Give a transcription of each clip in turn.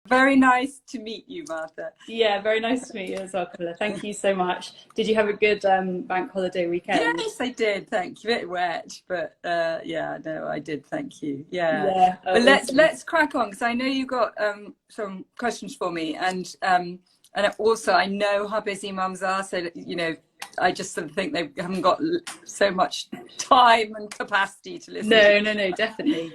Very nice to meet you, Martha. Yeah, very nice to meet you as well, Camilla. Thank you so much. Did you have a good bank holiday weekend? Yes, I did. Thank you. A bit wet, but yeah, no, I did. Thank you. Yeah, Yeah, but awesome. let's crack on because I know you got some questions for me, and also I know how busy mums are. So I just sort of think they haven't got so much time and capacity to listen to. No, definitely.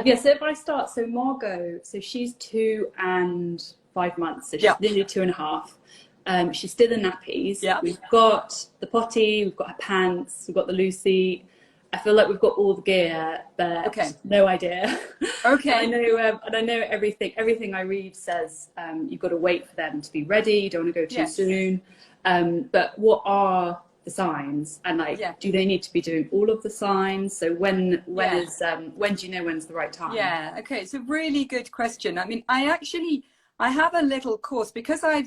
Yeah, so if I start, so Margot, so she's 2 and 5 months, so she's Yeah, nearly 2.5. She's still in nappies. yeah. We've got the potty, we've got her pants, we've got the Lucy. I feel like we've got all the gear, but Okay. no idea. Okay. And I know everything. Everything I read says you've got to wait for them to be ready. You don't want to go too Yes. soon. But what are the signs? And do they need to be doing all of the signs? So when do you know when's the right time? Yeah. Okay. It's a really good question. I mean, I have a little course because I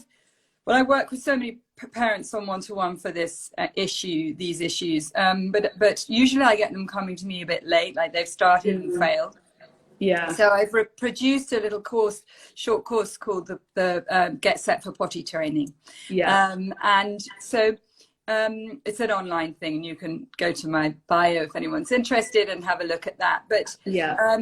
work with so many parents on one-to-one for these issues. But usually I get them coming to me a bit late, like they've started and failed. Yeah. So I've produced a little short course called the Get Set for Potty Training. Yeah. And so it's an online thing, and you can go to my bio if anyone's interested and have a look at that. But yeah.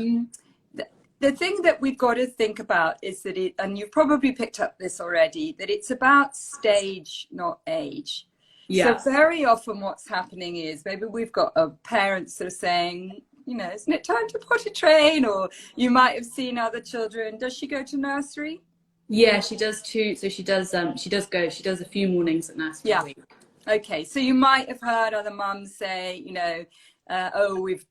The thing that we've got to think about is that and you've probably picked up this already, that it's about stage, not age. Yeah. So very often what's happening is maybe we've got a parent sort of saying, isn't it time to potty train? Or you might have seen other children. Does she go to nursery? Yeah, she does too. So she does a few mornings at nursery a week. Okay, so you might have heard other mums say, oh, we've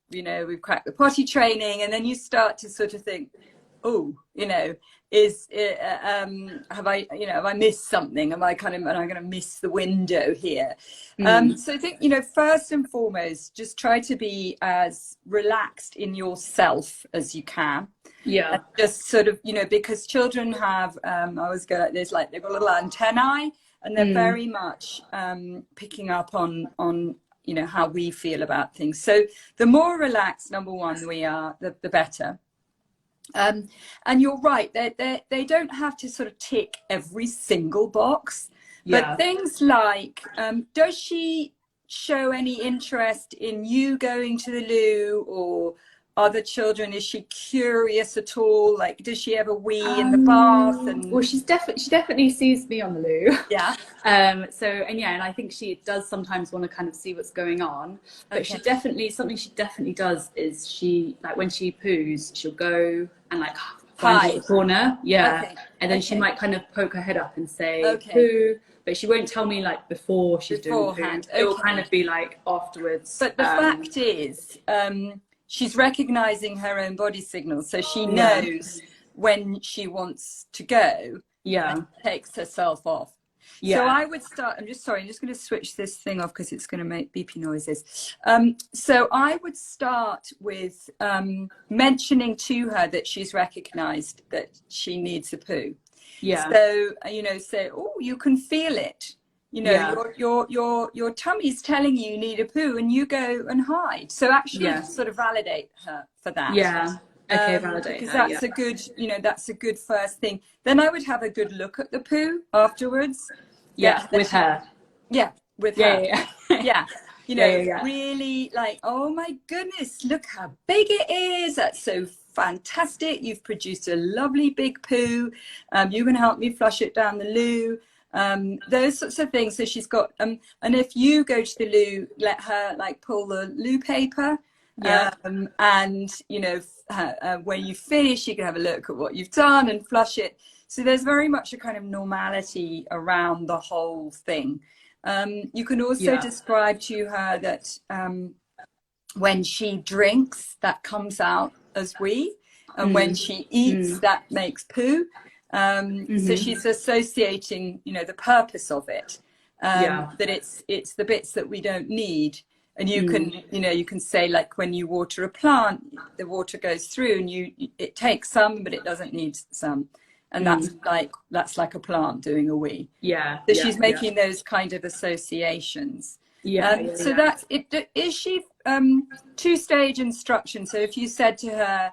cracked the potty training, and then you start to sort of think, oh, have I missed something? Am I going to miss the window here? So I think, first and foremost, just try to be as relaxed in yourself as you can. Yeah. And just sort of, because children have, I always go like this, like they've got little antennae, and they're very much picking up on how we feel about things. So the more relaxed, number one, we are, the better. And you're right, they don't have to sort of tick every single box, but things like, does she show any interest in you going to the loo or other children? Is she curious at all? Like, does she ever wee in the bath? Well, she definitely sees me on the loo. Yeah. And I think she does sometimes want to kind of see what's going on. But something she definitely does is when she poos, she'll go and find the corner. Yeah. Okay. And then she might kind of poke her head up and say poo. But she won't tell me before she's doing poo. It will kind of be afterwards. But the fact is, she's recognizing her own body signals, so she knows when she wants to go. Yeah. And takes herself off. Yeah. So I would start. I'm just going to switch this thing off because it's going to make beepy noises. So I would start with mentioning to her that she's recognized that she needs a poo. Yeah. So say, oh, you can feel it. Your tummy's telling you need a poo, and you go and hide. So actually sort of validate her for that. Yeah. Okay, validate because her, that's a good, that's a good first thing. Then I would have a good look at the poo afterwards. Yeah, with her. Yeah, with her. Yeah. Really oh my goodness, look how big it is. That's so fantastic. You've produced a lovely big poo. You can help me flush it down the loo. Those sorts of things. So she's got and if you go to the loo, let her pull the loo paper. And when you finish, you can have a look at what you've done and flush it. So there's very much a kind of normality around the whole thing. You can also describe to her that when she drinks, that comes out as wee, and when she eats, that makes poo. So she's associating, the purpose of it, that it's the bits that we don't need. And you can, you can say when you water a plant, the water goes through and it takes some, but it doesn't need some. And that's like a plant doing a wee. Yeah. So she's making those kind of associations. So that's it. Is she two-stage instruction? So if you said to her,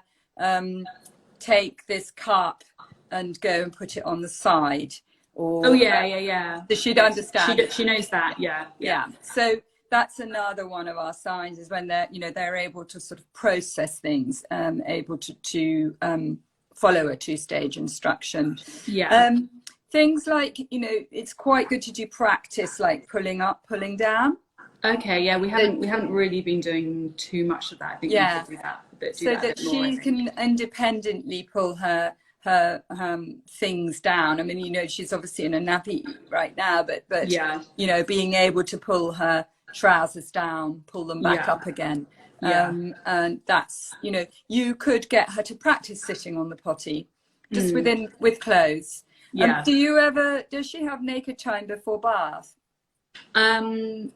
take this cup and go and put it on the side. Or, oh yeah. So she'd understand. She knows that. Yeah. So that's another one of our signs, is when they're able to sort of process things, able to follow a two-stage instruction. Yeah. Things like, it's quite good to do practice, like pulling up, pulling down. Okay, yeah, we haven't really been doing too much of that. I think we could do that a bit. So that she can independently pull her things down. I mean, she's obviously in a nappy right now, but being able to pull her trousers down, pull them back up again. And that's, you could get her to practice sitting on the potty just with clothes. Does she have naked time before bath?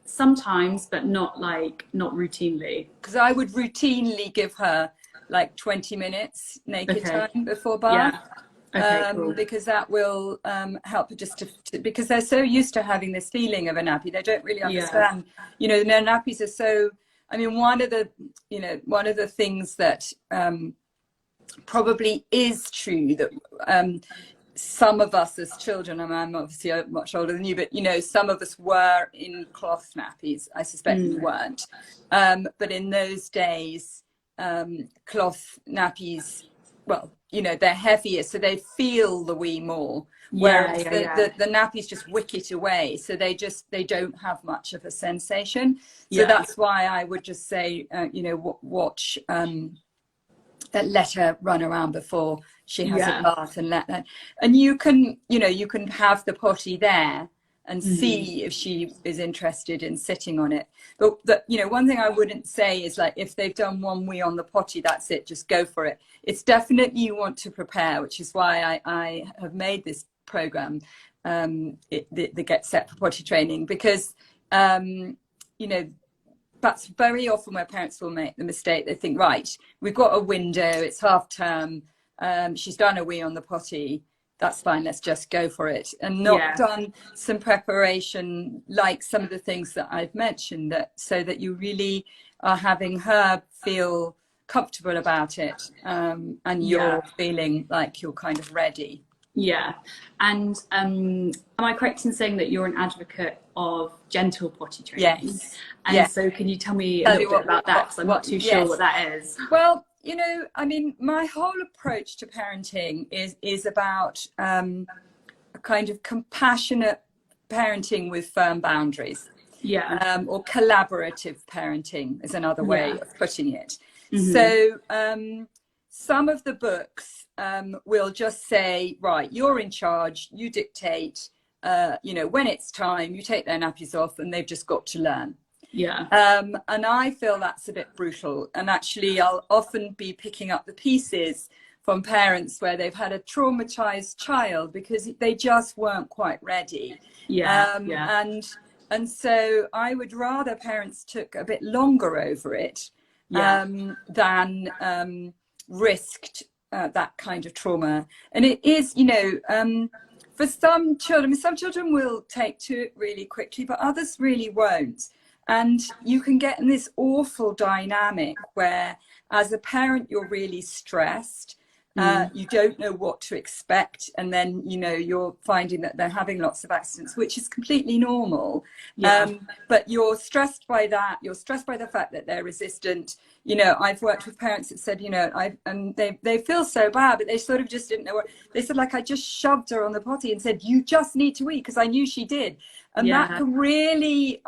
Sometimes, but not routinely. Because I would routinely give her like 20 minutes naked time before bath. Cool. Because that will help her just because they're so used to having this feeling of a nappy, they don't really understand. Their nappies are so. I mean, one of the things that probably is true, that some of us as children, and I'm obviously much older than you, but some of us were in cloth nappies. I suspect you weren't, but in those days, cloth nappies, well, they're heavier, so they feel the wee more, whereas the nappies just wick it away, so they don't have much of a sensation. So that's why I would just say, watch, let her run around before she has a bath, and you can have the potty there and see if she is interested in sitting on it. But one thing I wouldn't say is, like, if they've done one wee on the potty, that's it, just go for it. It's definitely, you want to prepare, which is why I have made this program, the Get Set for Potty Training, because that's very often where parents will make the mistake. They think, right, we've got a window, it's half term, she's done a wee on the potty, that's fine, let's just go for it, and not done some preparation, like some of the things that I've mentioned, so that you really are having her feel comfortable about it, and you're feeling like you're kind of ready. Yeah. And am I correct in saying that you're an advocate of gentle potty training? Yes. And so can you tell me a little bit about that, because I'm not too sure what that is. Well, I mean, my whole approach to parenting is about a kind of compassionate parenting with firm boundaries. Or collaborative parenting is another way of putting it. So some of the books will just say, right, you're in charge, you dictate, when it's time, you take their nappies off, and they've just got to learn. And I feel that's a bit brutal. And actually, I'll often be picking up the pieces from parents where they've had a traumatized child because they just weren't quite ready. And so I would rather parents took a bit longer over it than risked that kind of trauma. And it is, for some children will take to it really quickly, but others really won't. And you can get in this awful dynamic where, as a parent, you're really stressed. You don't know what to expect, and then you're finding that they're having lots of accidents, which is completely normal. But you're stressed by that. You're stressed by the fact that they're resistant. I've worked with parents that said, and they feel so bad, but they sort of just didn't know what they said. Like, I just shoved her on the potty and said, you just need to eat, because I knew she did. And that can really,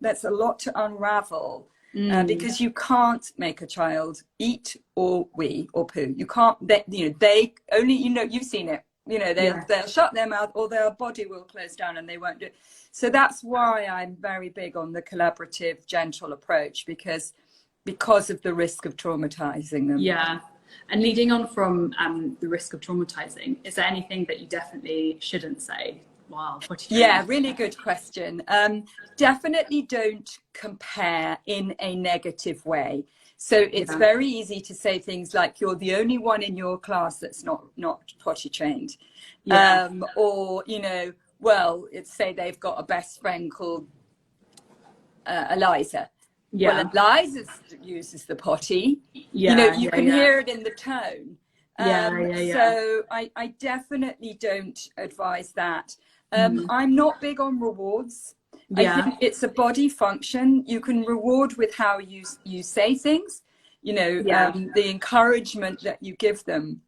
that's a lot to unravel. Because you can't make a child eat or wee or poo. You can't. They only. You've seen it. They'll shut their mouth, or their body will close down, and they won't do it. So that's why I'm very big on the collaborative, gentle approach, because of the risk of traumatizing them. Yeah. And leading on from the risk of traumatizing, is there anything that you definitely shouldn't say? Wow. Yeah, really good question. Definitely don't compare in a negative way. So it's very easy to say things like, you're the only one in your class that's not potty trained. Or, well, it's say they've got a best friend called Eliza. Well, Eliza uses the potty. You can hear it in the tone. So I definitely don't advise that. I'm not big on rewards. I think it's a body function. You can reward with how you say things, you know, the encouragement that you give them.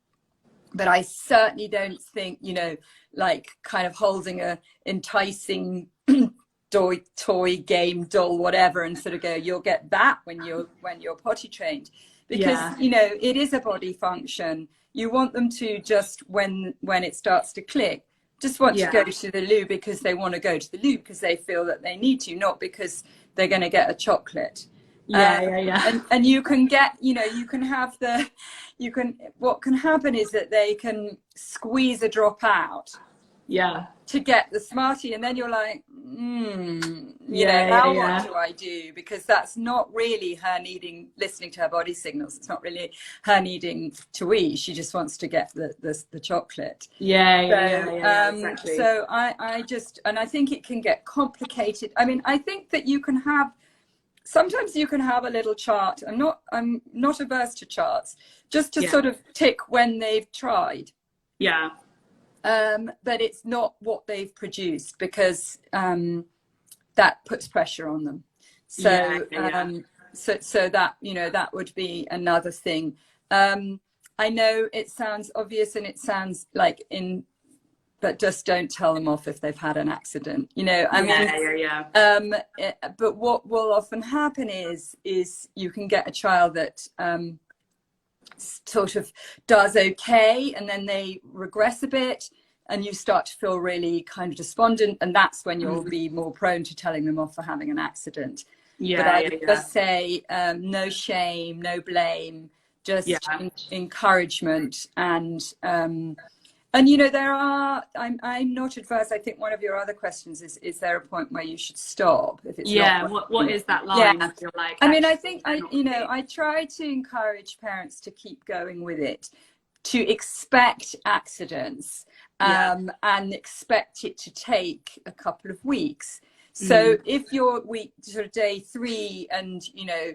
But I certainly don't think, you know, like kind of holding a enticing toy game doll, whatever, and sort of go, you'll get that when you're potty trained, because you know, it is a body function. You want them to just, when it starts to click, just want to go to the loo because they want to go to the loo because they feel that they need to, not because they're going to get a chocolate. And you can get, you know, you can have what can happen is that they can squeeze a drop out to get the Smartie, and then you're like, you know, now what do I do? Because that's not really her listening to her body signals. It's not really her needing to eat. She just wants to get the chocolate. Exactly. So I just, and I think it can get complicated. I mean, I think that sometimes you can have a little chart. I'm not averse to charts, just to sort of tick when they've tried. But it's not what they've produced, because that puts pressure on them. So so that, you know, that would be another thing. I know it sounds obvious and it sounds like but just don't tell them off if they've had an accident, you know. I mean, but what will often happen is you can get a child that sort of does okay, and then they regress a bit, and you start to feel really kind of despondent, and that's when you'll be more prone to telling them off for having an accident. But I would just say, no shame, no blame, just encouragement. And you know, I'm not adverse. I think one of your other questions is there a point where you should stop if it's not what is that line? You're like, I mean, I think I try to encourage parents to keep going with it, to expect accidents, and expect it to take a couple of weeks. So if you're sort of day 3 and, you know,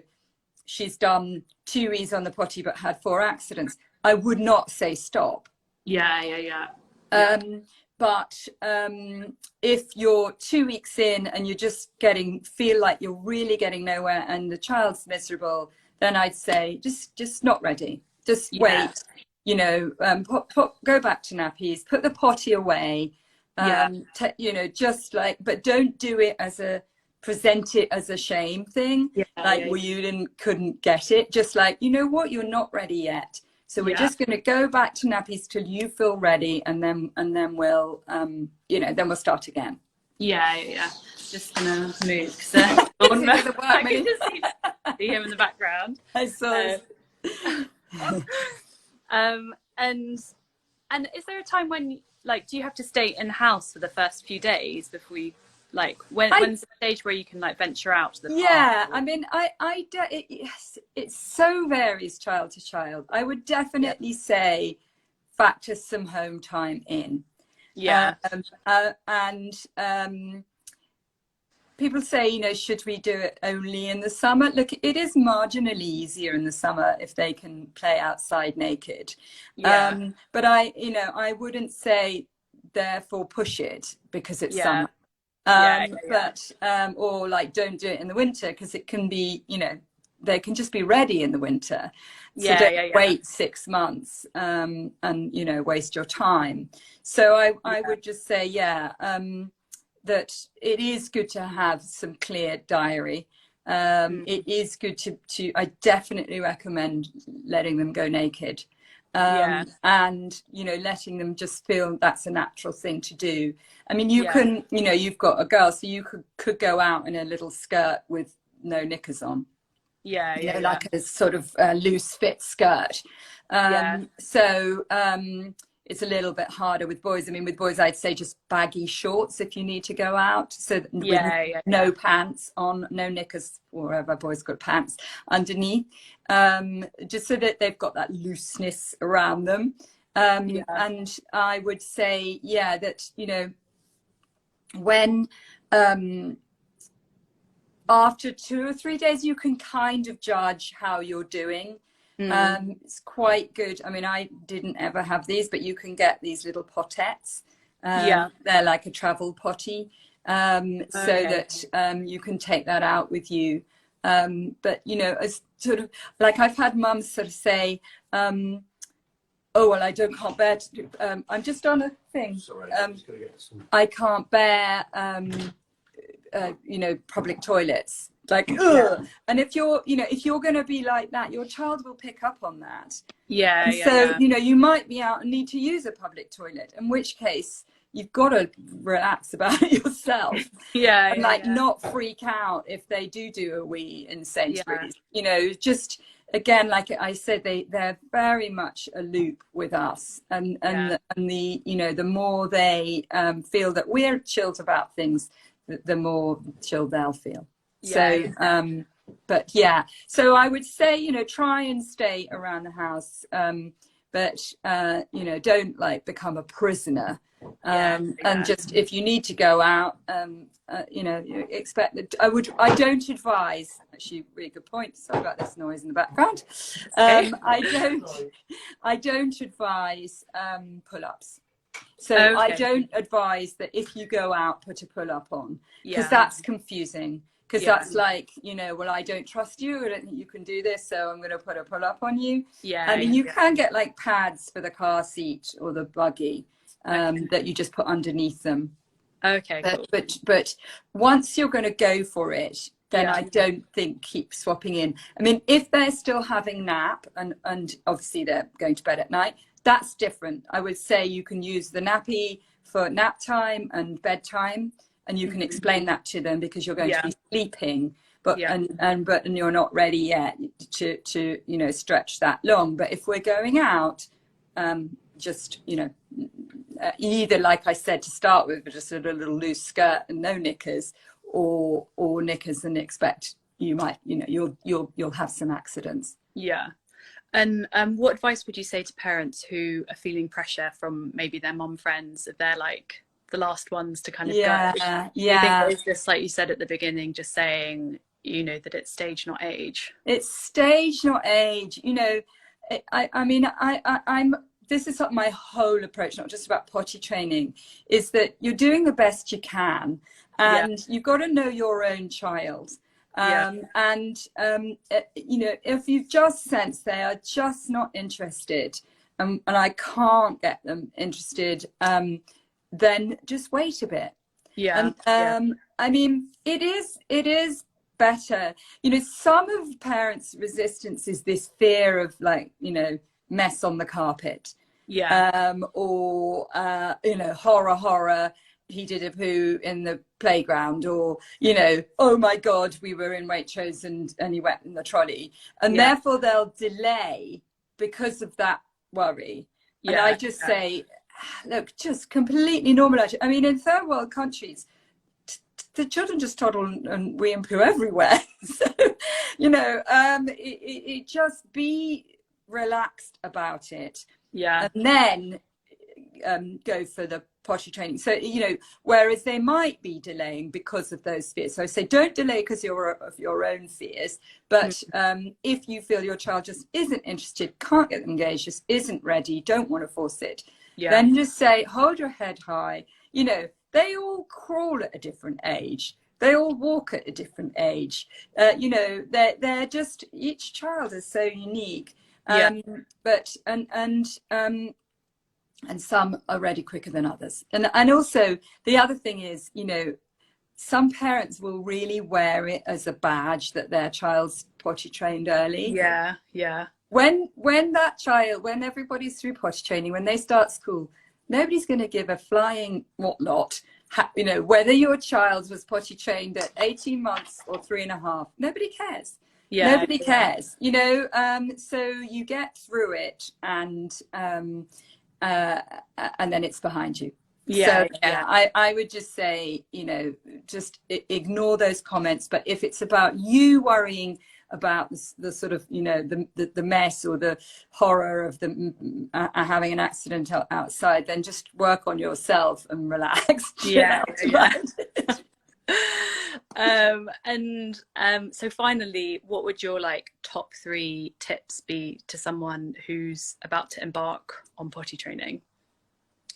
she's done 2 E's on the potty but had 4 accidents, I would not say stop. But if you're 2 weeks in and you're just feel like you're really getting nowhere and the child's miserable, then I'd say just not ready. Just wait. You know, go back to nappies, put the potty away. You know, just like, but don't do it present it as a shame thing. Well, you couldn't get it. Just like, you know what, you're not ready yet. So we're just going to go back to nappies till you feel ready, and then we'll, you know, then we'll start again. Just gonna move. So I can just see him in the background. I saw. And is there a time when, like, do you have to stay in the house for the first few days before you, like, when's the stage where you can, like, venture out to the park? I mean, it so varies child to child. I would definitely say factor some home time in. People say, you know, should we do it only in the summer? Look, it is marginally easier in the summer if they can play outside naked. But I wouldn't say therefore push it because it's summer. But or like, don't do it in the winter, because it can be, you know, they can just be ready in the winter. So don't wait 6 months and, you know, waste your time. So I would just say, that it is good to have some clear diary. It is good to I definitely recommend letting them go naked. And, you know, letting them just feel that's a natural thing to do. I mean, you can, you know, you've got a girl, so you could go out in a little skirt with no knickers on. Like a sort of loose fit skirt. So it's a little bit harder with boys. I mean, with boys, I'd say just baggy shorts if you need to go out. So no pants on, no knickers, or whatever, boys got pants underneath, just so that they've got that looseness around them. And I would say, that, you know, when after 2 or 3 days, you can kind of judge how you're doing. It's quite good. I mean, I didn't ever have these, but you can get these little potettes. They're like a travel potty, so that you can take that out with you. But, you know, as sort of like I've had mums sort of say, oh, well, can't bear to do, I'm just on a thing. Sorry, I can't bear, you know, public toilets. Like, ugh. And if you're, you know, if you're going to be like that, your child will pick up on that. You know, you might be out and need to use a public toilet, in which case you've got to relax about it yourself. And not freak out if they do a wee in Sainsbury's. You know, just, again, like I said, they're very much a loop with us. And the, you know, the more they feel that we're chilled about things, the more chilled they'll feel. But yeah, so I would say, you know, try and stay around the house, but you know, don't like become a prisoner, and just, if you need to go out, you know, you expect that. I don't advise, actually, really good point, sorry about this noise in the background. I don't advise pull-ups. So I don't advise that if you go out, put a pull-up on, because that's confusing. Because that's like, you know, well, I don't trust you. I don't think you can do this, so I'm going to put a pull-up on you. I mean, you can get like pads for the car seat or the buggy that you just put underneath them. Cool. But once you're going to go for it, then I don't think keep swapping in. I mean, if they're still having nap and obviously they're going to bed at night, that's different. I would say you can use the nappy for nap time and bedtime. And you can explain that to them, because you're going to be sleeping, but and you're not ready yet to you know, stretch that long. But if we're going out, just, you know, either, like I said to start with, just a little loose skirt and no knickers, or knickers and expect you might, you know, you'll have some accidents. And what advice would you say to parents who are feeling pressure from maybe their mum friends, if they're like the last ones to kind of go? I think it's just, like you said at the beginning, just saying, you know, that it's stage not age. It's stage not age. You know, I mean, I'm this is my whole approach, not just about potty training, is that you're doing the best you can, and you've got to know your own child. And you know, if you just sense they are just not interested, and I can't get them interested, then just wait a bit. I mean, it is better. You know, some of parents' resistance is this fear of, like, you know, mess on the carpet. Or you know, horror, he did a poo in the playground, or, you know, oh my God, we were in Waitrose and he went in the trolley. And therefore they'll delay because of that worry. And I just say, look, just completely normalize it. I mean, in third world countries, the children just toddle and wee and poo everywhere. So, you know, it just be relaxed about it. And then go for the potty training. So, you know, whereas they might be delaying because of those fears. So I say, don't delay because of your own fears. But if you feel your child just isn't interested, can't get them engaged, just isn't ready, don't want to force it, then just say, hold your head high. You know, they all crawl at a different age. They all walk at a different age. You know, they're just, each child is so unique. But and some are ready quicker than others. And also the other thing is, you know, some parents will really wear it as a badge that their child's potty trained early. When that child, when everybody's through potty training, when they start school, nobody's going to give a flying whatnot. You know, whether your child was potty trained at 18 months or 3.5, nobody cares. Nobody cares, you know. So you get through it, and then it's behind you. I would just say, you know, just ignore those comments. But if it's about you worrying about the sort of, you know, the mess or the horror of having an accident outside, then just work on yourself and relax. So finally, what would your like top 3 tips be to someone who's about to embark on potty training?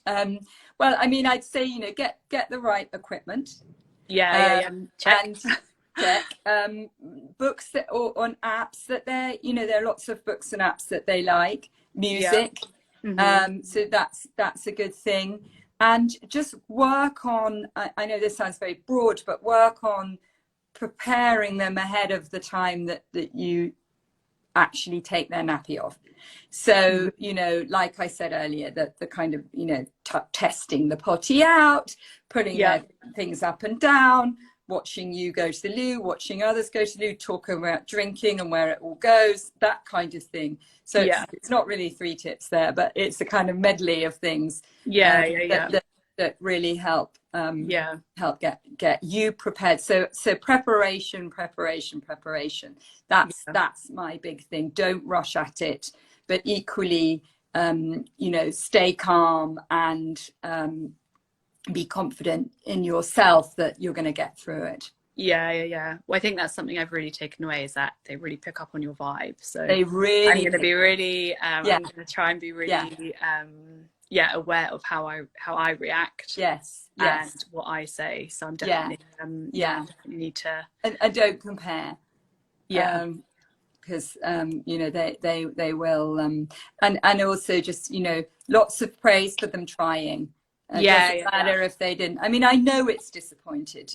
Well, I mean, I'd say, you know, get the right equipment. Yeah. Check. And check books that, or on apps that they're, you know, there are lots of books and apps that they like, music. So that's a good thing. And just work on, I know this sounds very broad, but work on preparing them ahead of the time that you actually take their nappy off. So, you know, like I said earlier, that the kind of, you know, testing the potty out, putting their things up and down, watching you go to the loo, watching others go to the loo, talking about drinking and where it all goes, that kind of thing. So it's not really 3 tips there, but it's a kind of medley of things that really help help get you prepared. So preparation. That's my big thing. Don't rush at it, but equally, you know, stay calm and be confident in yourself that you're going to get through it. Yeah. Well, I think that's something I've really taken away, is that they really pick up on your vibe. So they really, I'm going to be really, I'm going to try and be really, aware of how I react. Yes. And what I say. So I'm definitely, definitely need to. And don't compare. Because you know, they will, and also just, you know, lots of praise for them trying. It doesn't matter if they didn't. I mean, I know it's disappointing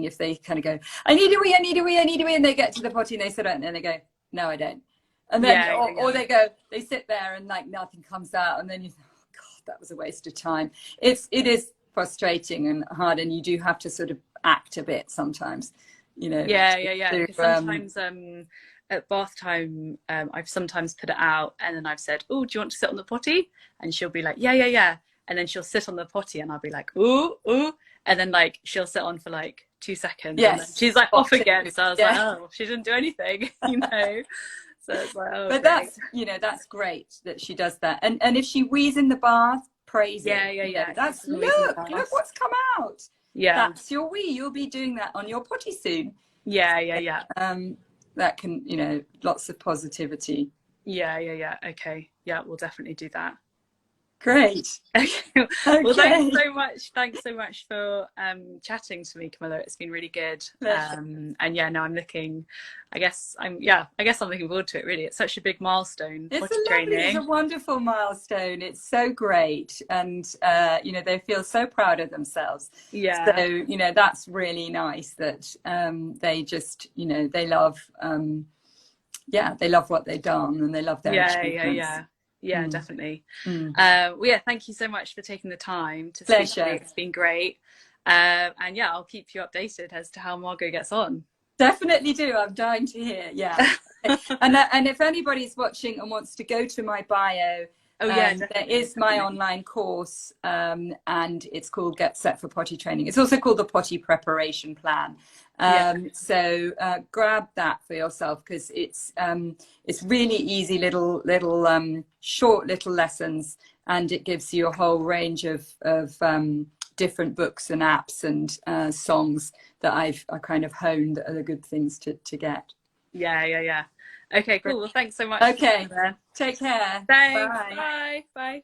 if they kind of go, I need a wee, and they get to the potty and they sit down and they go, no, I don't. And then, or they go, they sit there and like nothing comes out, and then you think, oh God, that was a waste of time. It is frustrating and hard, and you do have to sort of act a bit sometimes, you know. Because sometimes at bath time, I've sometimes put it out and then I've said, oh, do you want to sit on the potty? And she'll be like, yeah. And then she'll sit on the potty and I'll be like, ooh. And then like she'll sit on for like 2 seconds. And then she's like off again. So I was like, oh, she didn't do anything, you know. So it's like, oh. But that's, you know, that's great that she does that. And if she wheezes in the bath, praise it. Yeah. That's look what's come out. Yeah. That's your wee. You'll be doing that on your potty soon. Yeah. That can, you know, lots of positivity. Yeah. Okay. Yeah, we'll definitely do that. Great. Okay. Well, thanks so much for chatting to me, Camilla. It's been really good. And I'm looking, I guess I'm looking forward to it, really. It's such a big milestone. It's a wonderful milestone. It's so great. And you know, they feel so proud of themselves. Yeah. So, you know, that's really nice that they just, you know, they love they love what they've done and they love their achievements. Yeah, definitely. Well, thank you so much for taking the time to speak to me. It's been great. And I'll keep you updated as to how Margot gets on. Definitely do. I'm dying to hear. Yeah. and if anybody's watching and wants to go to my bio, there is my online course, and it's called Get Set for Potty Training. It's also called the Potty Preparation Plan. So grab that for yourself, because it's really easy little short little lessons, and it gives you a whole range of different books and apps and songs that I kind of honed that are the good things to get. Yeah. Okay, cool. Well, thanks so much. Okay, take care. Thanks. Bye.